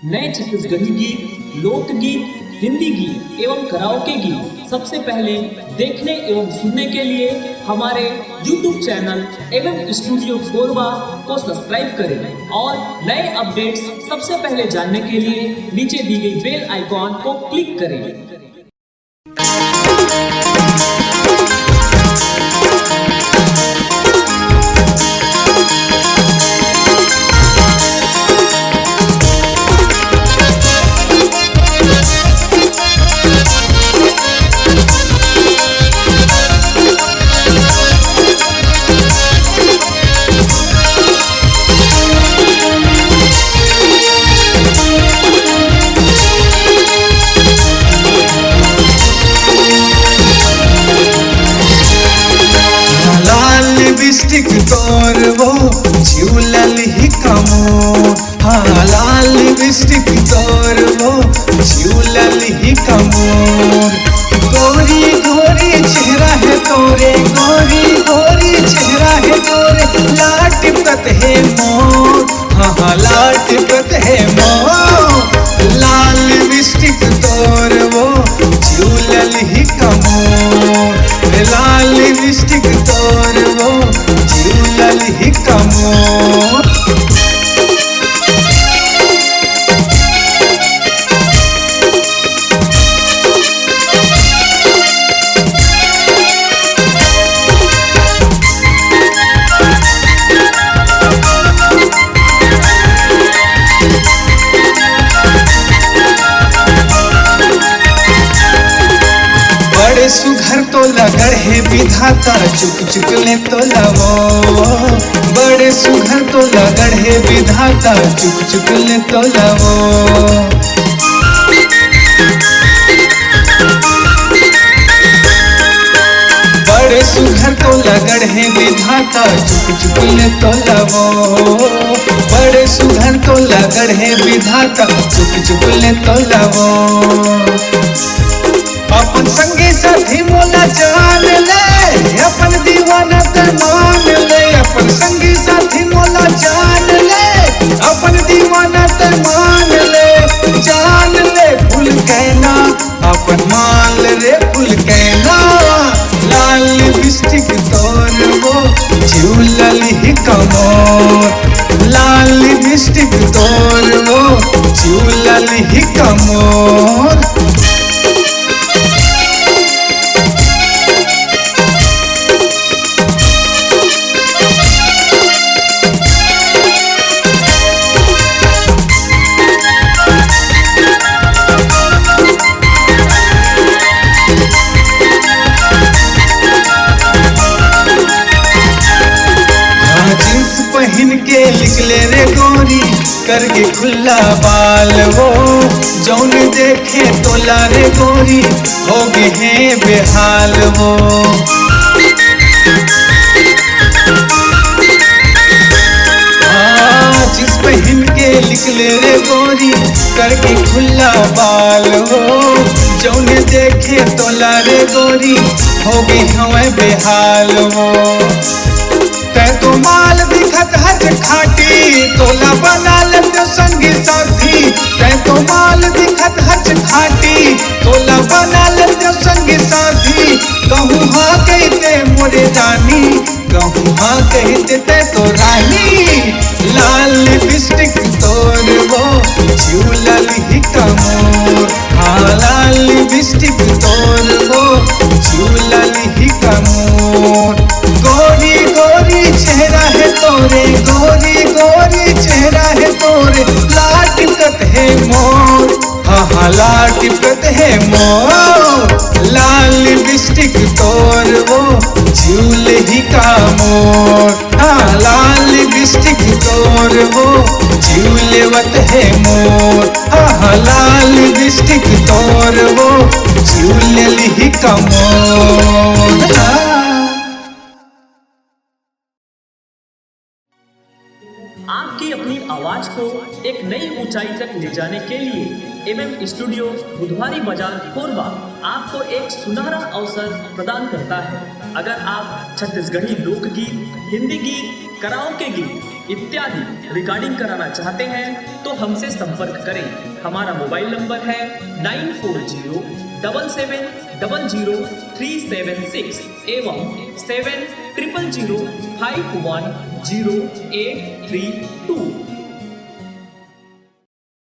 नए छत्तीसगढ़ी गीत, लोकगीत, हिंदी गीत एवं कराओके गीत सबसे पहले देखने एवं सुनने के लिए हमारे YouTube चैनल एवं स्टूडियो कोरबा को सब्सक्राइब करें और नए अपडेट्स सबसे पहले जानने के लिए नीचे दी गई बेल आइकॉन को क्लिक करें। लिपस्टिक तोर वो झूलल ही कमोर, हाँ लाल लिपस्टिक तोर वो झूलल ही कमोर। गोरी गोरी चेहरा है तोरे, गोरी गोरी चेहरा है तोरे, लाट टिपकत है मोर, हाँ हाँ लाट टिपकत है मोर। लाल लिपस्टिक तोर वो झूलल ही कमोर, लाल लिपस्टिक तोर वो झूलल ही कमोर। बड़े सुघर तो लगड़ है विधाता, चुक चुक ले तो लवो। बड़े सुघर तो लगड़ है विधाता, चुक चुक ले तो लवो। बड़े सुघर तो लगड़ है विधाता, चुक चुक ले तो लवो। बड़े सुघर तो लगड़ है विधाता, चुक चुक ले तो लवो। अपन संगी साथी मोला जान ले, अपन दीवाना ते मान ले। अपन संगी साथी मोला जान ले, अपन दीवाना ते मान ले। जान ले फूल कहना अपन मान रे फूल कहना। लाल लिपस्टिक तोर वो झूलल ही कमोर, लाल लिपस्टिक तोर वो झूलल ही कमोर। पहन के निकले रे गोरी करके खुला बाल वो, जौन देखे तोला रे गोरी हो गए हैं बेहाल वो। जिस पहन के निकले रे गोरी करके खुला बाल वो, जौन देखे तोला रे गोरी हो गए हैं बेहाल वो। तै तो माल दिखत हज खाटी, तोला बना लेते संगी साथी। तै तो माल दिखत हज खाटी, तोला बना लेते संगी साथी। कहूँ हाँ कहते मोरे रानी, कहूँ हाँ कहते तै तो रानी। लाल लिपस्टिक तोर वो झूलल ही कमोर, हाँ लाल लिपस्टिक तोर वो झूलल ही कमोर। गोरी गोरी चेहरा है तोरे, गोरी गोरी चेहरा है तोरे, लाट टिपकत है मोर, हाँ हाँ लाट टिपकत है मोर। लाल लिपस्टिक तोर वो झूल ही का मोर, हाँ लाल लिपस्टिक तोर वो झूलवत है मोर, हाँ लाल लिपस्टिक तोर वो झूलल ही का मोर। आपकी अपनी आवाज को एक नई ऊंचाई तक ले जाने के लिए एमएम स्टूडियो बुधवारी बाजार कोरबा आपको एक सुनहरा अवसर प्रदान करता है। अगर आप छत्तीसगढ़ी लोकगीत, हिंदी गीत, कराओके गीत इत्यादि रिकॉर्डिंग कराना चाहते हैं तो हमसे संपर्क करें। हमारा मोबाइल नंबर है 9407000376 एवं 7000510832।